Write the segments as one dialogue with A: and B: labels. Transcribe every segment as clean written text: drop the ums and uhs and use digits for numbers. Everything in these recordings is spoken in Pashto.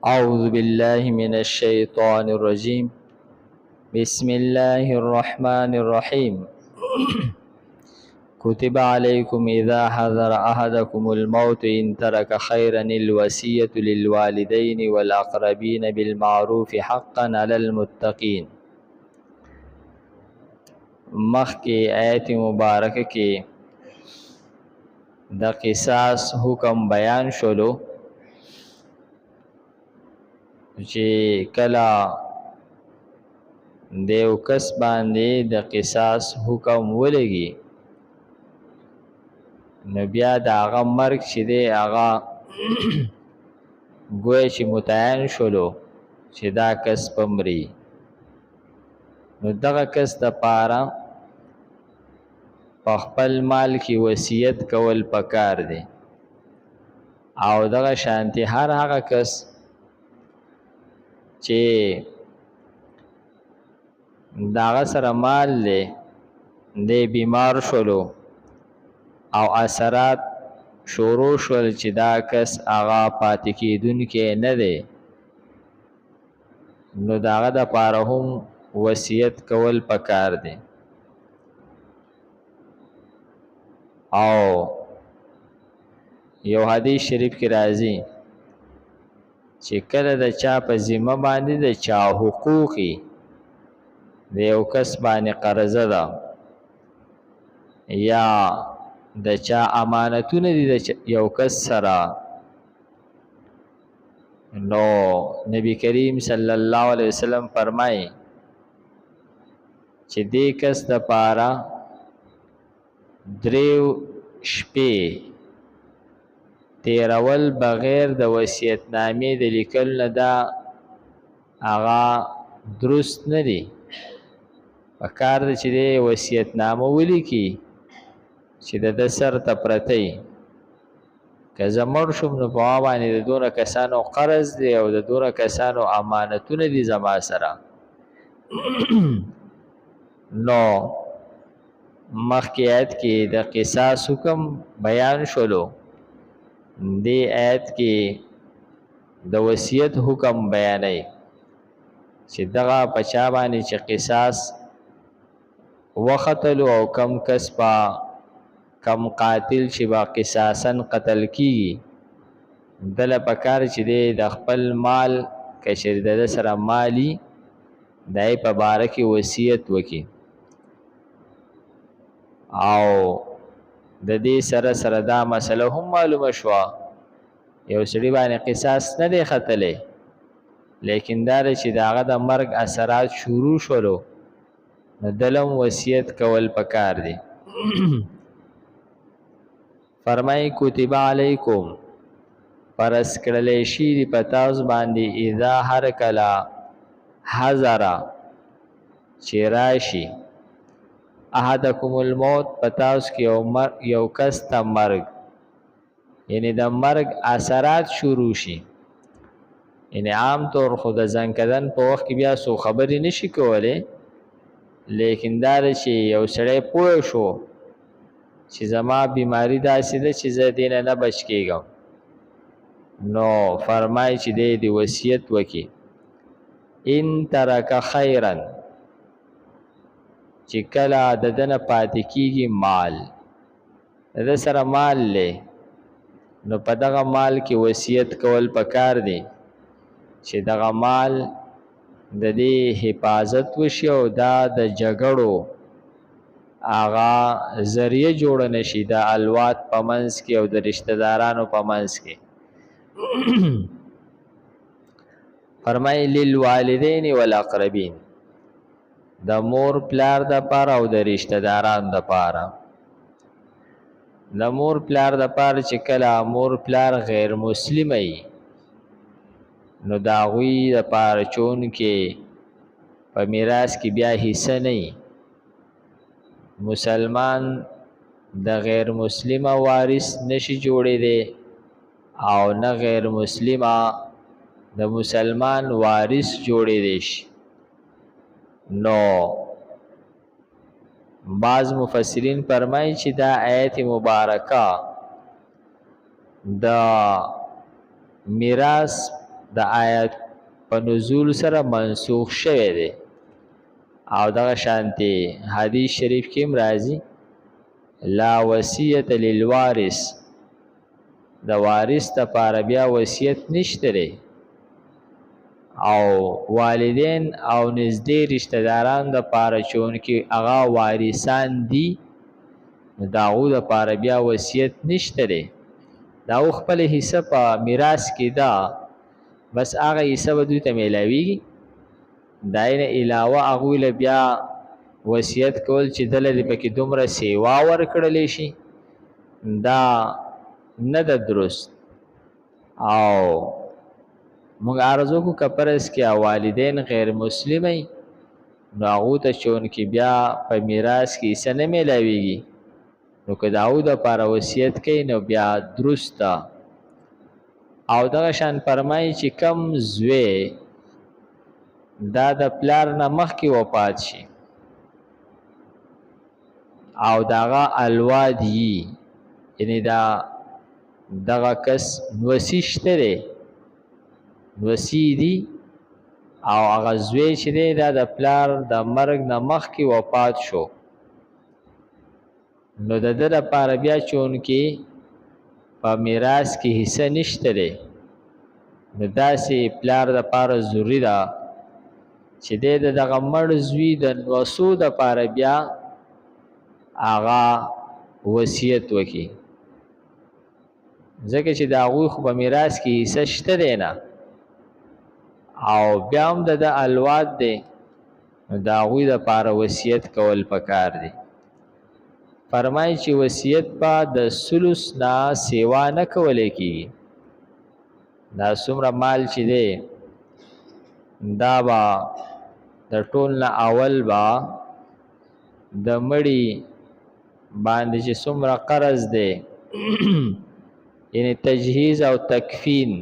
A: أعوذ بالله من الشيطان الرجيم بسم الله الرحمن الرحيم كتب عليكم إذا حضر أحدكم الموت إن ترك خيرا الوصية للوالدين والأقربين بالمعروف حقا على المتقين. مخکې آیت مبارکه کې د قصاص حکم بیان شولو چې کله د یو کس باندې د قصاص حکم ولګي نو بیا د هغه مرګ چې دی هغه ګویا چې متعین شولو چې دا کس به مري، نو دغه کس دپاره په خپل مال کې وصیت کول پکار دی، او دغه شانتي هر هغه کس چې داغه سره مال دی بیمار شولو او اثرات شروع شول چې دا کس هغه پاتې کېدونکی نه دی، نو داغه دپاره هم وصیت کول پکار دی. او یو حدیث شریف کې راځي چې کله د چا په ذمه باندې د چا حقوقي د یو کس باندې قرضه ده یا د چا امانتونه دي د یو کس سره، نو نبی کریم صلی الله علیه وسلم فرمایي چې دې کس دپاره 3 شپې تیرول بغیر د وصیتنامې د لیکلو نه دا هغه درست نه دی. پکار ده چې دی وصیتنامه ولیکي چې د سر ته پرتی که زه مړ شم نو په ما باندې د دونه کسانو قرض دی او د دونه کسانو امانتونه دي زما سره. نو مخکې آیت کې د قصاص حکم بیان شولو، دې آیت کې د وصیت حکم بیانوي چې دغه په چا باندې چې قصاص وختلو او کم کس په کم قاتل چې با قصاصا قتل کیږي دله پکار چې دی د خپل مال که چېرې د سره مالی دای په باره کې وصیت وکړي، او د دې سره سره دا مسله هم معلومه شوه یو سړي باندې قصاص نه دی ختلی، لیکن دا چې د هغه د مرګ اثرات شروع شولو نو دلم وصیت کول پکار دی. فرمای کتب علیکم فرض کړلی شي دي په تاسو باندې اذا هر کله حضر چې راشي احدکم الموت په تاسو کې یو کس ته مرګ، یعنی د مرګ اثرات شروع شي. یعنی عام طور خو د زنګ کدن په وخت کې بیا سو خبرې نشي کولی، لیکن دا چې یو سړی پوه شو چې زما بیماری داسې ده چې زه دې نه بچ کېږم، نو فرمای چې دی د وصیت وکړي ان ترک خیرا چې کله د ده نه پاتې کېږي مال، د ده سره مال دی نو په دغه مال کې وصیت کول پکار دی چې دغه مال د دې حفاظت وشي او دا د جګړو هغه ذریعه جوړه نشي د الوات په منځ کې او د رشتہ دارانو په منځ کې. فرمایي للوالدین والاقربین، د مور پلار د پاره او د رشتہ داران د پاره. د مور پلار د پاره چې کله مور پلار غیر مسلم ای نو د هغوی د پاره چون کې په میراث کې بیا حصه نه ای. مسلمان د غیر مسلمه وارث نشي جوړېدی او نه غیر مسلمه د مسلمان وارث جوړېدی شي. نو بعض مفسرین فرمایي چې دا آیت مبارکه د میراث د آیت په نزول سره منسوخ شوی دی او دغه شانتي حدیث شریف کې هم راځي لا وصیت للوارث د وارث لپاره بیا وصیت نشته دی او والدین او نږدې رشتہ داران د پاره چونکې هغه وارثان دي د هغو دپاره بیا وصیت نشته دی د هغو خپل حصه په میراث کې ده بس هغه حصه به دوی ته میلاویږي دا نه علاوه هغوی له بیا وصیت کول چې دله دې پکې دومره سیوا ورکړلی شي دا نه ده درست او موږ عرض وکړو که پرس کې والدین غیر مسلمه نو هغو ته چونکې بیا په میراث کې حصه نه میلاویږي نو که د هغو دپاره وصیت کوي نو بیا درست ده او دغه شان فرمایي چې کم زوی دا د پلار نه مخکې وفات شي او دغه الواد یي یعنی دغه کس نوسی شته دی نوسی دی او هغه زوی چې دی دا د پلار د مرګ نه مخکې وفات شو نو د ده لپاره بیا چونکې په میراث کې حصه نشته دی نو داسې پلار دپاره ضروري ده چې دی د دغه مړ زوی د نوسو دپاره بیا هغه وصیت وکړي ځکه چې د هغوی خو په میراث کې حصه شته دی نه او بیا هم د الواد دی نو د هغوی دپاره وصیت کول پکار دی فرمایي چې وصیت به د ثلث نه سیوا نه کولی کېږي دا څومره مال چې دی دا به د ټول نه اول به د مړي باندې چې څومره قرض دی یعنی تجهیز او تکفین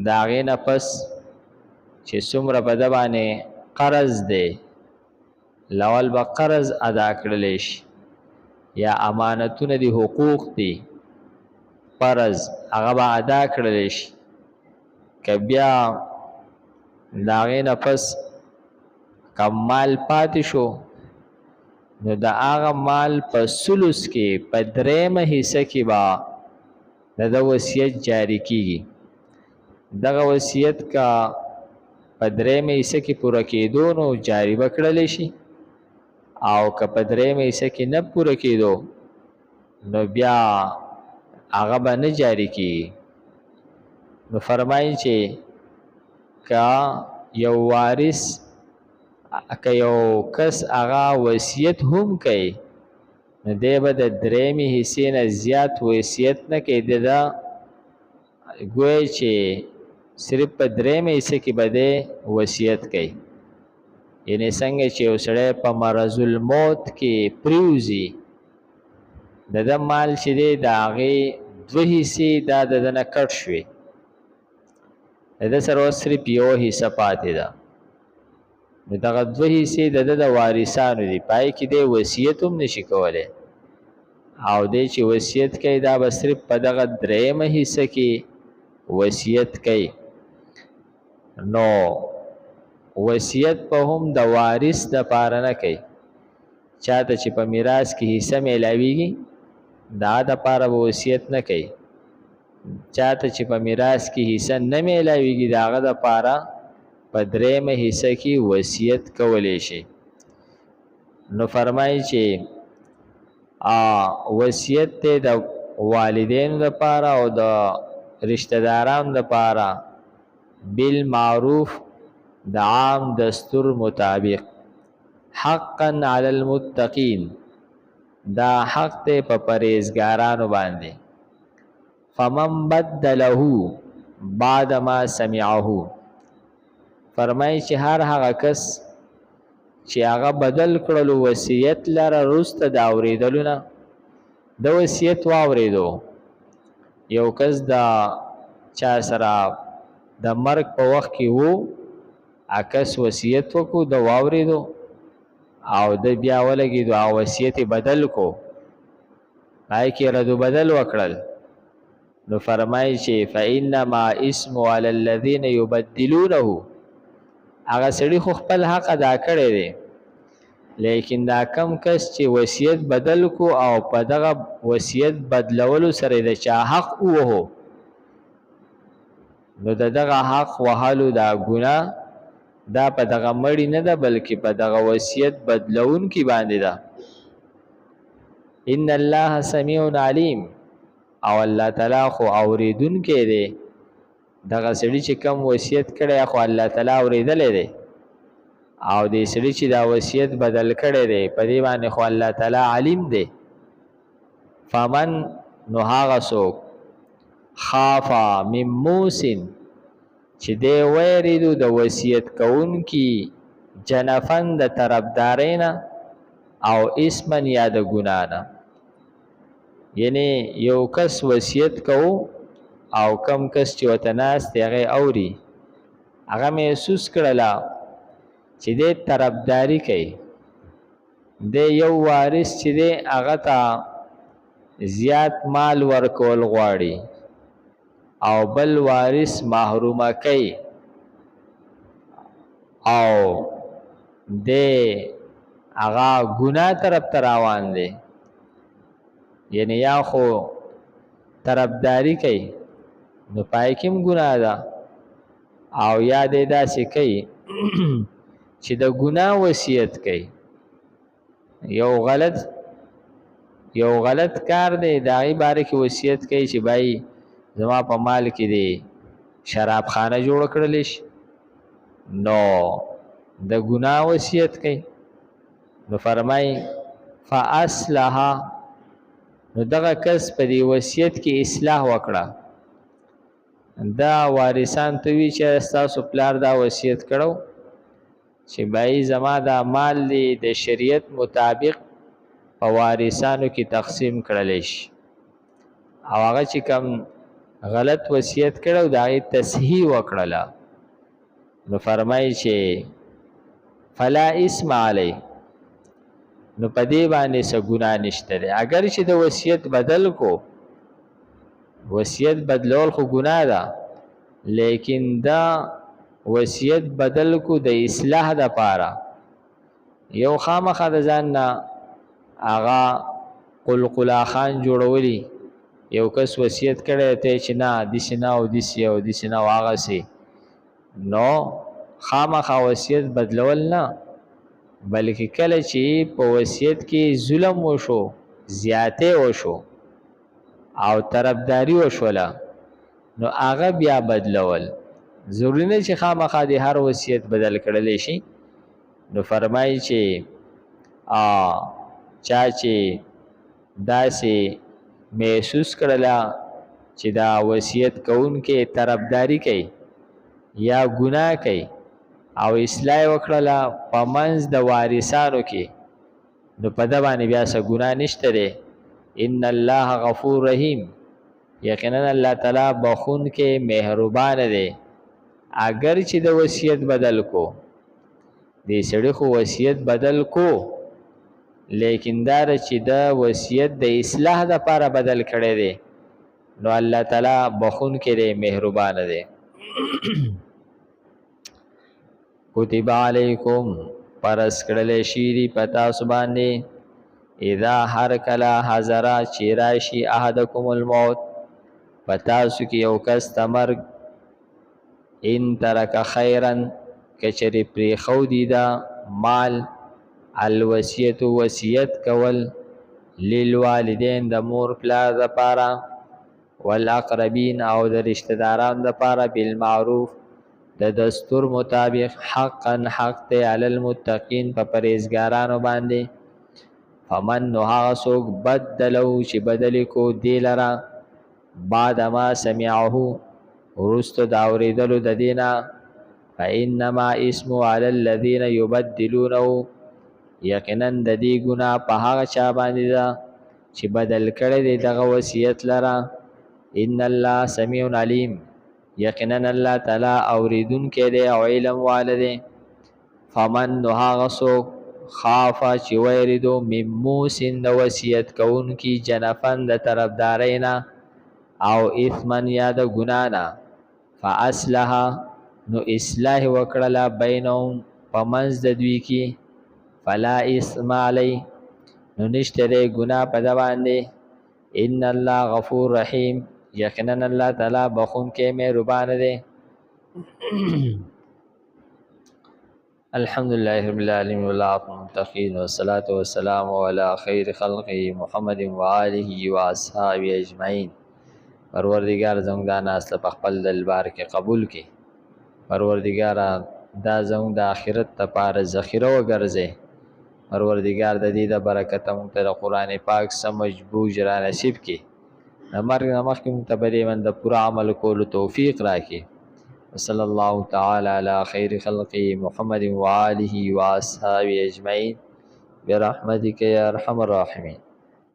A: د هغې نه پس چې څومره په ده باندې قرض دی لول به قرض ادا کړلی شي یا امانتونه دي حقوق دي فرض هغه به ادا کړلی شي که بیا د هغې نه پس کم مال پاتې شو نو د هغه مال په ثلث کې په درېیمه حصه کې به د ده وصیت جاری کیږي دغه وصیت کا په درېیمه حصه کې پوره کېدو نو جاری به کړلی شي او که په درېیمه حصه کې نه پوره کېدو نو بیا هغه به نه جاری کیږي نو فرمایي چې که یو وارث که یو کس هغه وصیت هم کوي نو دی به د درېیمې حصې نه زیات وصیت نه کوي د ده ګویا چې صرف په درېیمې حصه کې به دی وصیت کوي یعنی څنګه چې یو سړی په مرض الموت کې پریوزي د ده مال چې دی د هغې دوه حصې دا د ده نه کټ شوې د ده سره اوس صرف یوه حصه پاتې ده نو دغه دوه حصې د ده د وارثانو دي پای کې دی وصیت هم نشي کولی او دی چې وصیت کوي دا به صرف په دغه درېیمه حصه کې وصیت کوي نو وصیت په هم د وارث دپاره نه کوي چاته چې په میراث کې حصه میلاویږي دا دپاره به وصیت نه کوي چاته چې په میراث کې حصه نه میلاویږي د هغه دپاره په درېیمه حصه کې وصیت کولی شي نو فرمایي چې وصیت دی د والدینو دپاره او د رشتہ دارانو دپاره بالمعروف د عام دستور مطابق حقا علی المتقین دا حق دی په پرهیزګارانو باندې فمن بدله بعد ما سمعه فرمایي چې هر هغه کس چې هغه بدل کړلو وصیت لره وروسته د اورېدلو نه د وصیت واورېدو یو کس د چا سره د مرګ په وخت کې وو عکس وصیت وکړو د واورېدو او د بیا ولګېدو او وصیت بدل کو پای کې رد و بدل وکړل نو فرمای چې فإنما اسم علی الذین یبدلونه، هغه سړي خو خپل حق ادا کړی دی، لیکن دا کم کس چې وصیت بدل کو او په دغه وصیت بدلولو سره د چا حق ووهو، نو دغه حق وهلو دا ګناه دا په دغه مړی نه ده بلکې په دغه وصیت بدلون کې باندې ده. ان الله سمیع علیم، او الله تعالی خو اوریدونکی دی، دغه سړي چې کم وصیت کړی خو الله تعالی اوریدلی دی، او دې سړي چې دا وصیت بدل کړی دی په دې باندې خو الله تعالی علیم دی. فمن نو هغه څوک خافا من موسن چې دی ویریدو د وصیت کوونکي جنفن د طرفدارینا او اسمن یا د ګناه نه، یعنی یو کس وصیت کوو او کم کس چې ورته ناست دی هغه اوري، هغه محسوس کړله چې دی طرفداري کوي، دی یو وارث چې دی هغه ته زیات مال ورکول غواړي او بل وارث محرومه کوي، او دی هغه ګناه طرف ته روان دی، یعنی یا خو طرفداري کوي نو پای کې هم ګناه ده، او یا دی داسې کوي چې د ګناه وصیت کوي، یو غلط کار دی د هغې باره کې وصیت کوي چې بای زما په مال کې دی شراب خانه جوړ کړلی شي، نو د ګناه وصیت کوي. نو فرمای فاصلح، نو دغه کس په دې وصیت کې اصلاح وکړه، دا وارثان ته وی چې ستاسو پلار دا وصیت کړو چې بای زما دا مال دی د شریعت مطابق په وارثانو کې تقسیم کړلی شي، او هغه چې کم غلط وصیت کړو دا غي تصحیح وکړله، نو فرمایي چې فلا اسم علی، نو په دې باندې څه ګناه نشته دی. اگر چې د وصیت بدل کو، وصیت بدلول خو ګناه ده، لیکن دا وصیت بدل کو د اصلاح د پاره، یو خامخا د ځان نه هغه قلقلا خان جوړولی، یو کس وصیت کړی ته چې نه داسې نه او داسې او داسې نه او هغسې، نو خامخا وصیت بدلول نه، بلکې کله چې په وصیت کې ظلم وشو، زیاتې وشو او طرفداري وشوله، نو هغه بیا بدلول ضروري نه چې خامخا د هر وصیت بدل کړلی شي. نو فرمایي چې چا چې داسې محسوس کړله چې دا وصیت کوونکې طرفداري کوي یا ګناه کوي او اصلاح وکړله په منځ د وارثانو کې، نو په ده باندې بیا څه ګناه نشته دی. ان الله غفور رحیم، یقینا الله تعالی بخونکی مهربان دی. اگر چې د وصیت بدل کو، دې سړي خو وصیت بدل کو، لیکن دا چې د وصیت د اصلاح د پاره بدل کړی دی، نو الله تعالی بخونکی دی، مهربان دی. کتب علیکم، پرس کړلی شي دي په تاسو باندې، اذا هر کله حضر چې راشي احدکم الموت، په تاسو کې یو کس ته مرګ، ان ترک خیرا، کچری پریښودي دا مال، الوصیت وصیت کول، للوالدین د مور پلار دپاره، والاقربین او د رشتہ دارانو دپاره، بالمعروف د دستور مطابق، حقا حق دی، علی المتقین په پرهیزګارانو باندې. فمن نو هغه څوک بدلو چې بدلی کو دی لره، بعد ما سمعه وروسته د اورېدلو د دینه، فانما اسم علی الذین یبدلونه، یقینا د دې ګناه په هغه چا باندې ده چې بدل کړی دی دغه وصیت لره. ان الله سمیع علیم، یقینا الله تعالی اوریدونکی دی او علم واله دی. فمن نو هغه څوک خافه چې ویریدو من موسن د وصیت کوونکي، جنفن د طرفدارۍ نه، او اثمن یا د ګنانا فاصلح نو اصلاح وکړه بینهم پمنځ د دوی کې فلا اسم علی نو نشته دی ګناه په ده باندې ان الله غفور رحیم یقینا الله تعالی بخونکی مهربان دی الحمد لله رب العالمین والعاقبۃ للمتقین والصلاة والسلام علی خیر خلقه محمد وآله واصحابه اجمعین پروردگار زموږ دا ناسته په خپل دربار کې قبول کړي پروردگار دا زموږ د آخرت لپاره ذخیره وګرځي پروردگار د دې د برکت موږ ته د قرآن پاک سمجھ بوج را نصیب کړي د مرګ نه مخکې موږ ته په دې باندې پوره عمل کولو توفیق راکړي وصلی الله تعالی علی خیر خلقه محمد وآله واصحابه اجمعین برحمتک یا ارحم الراحمین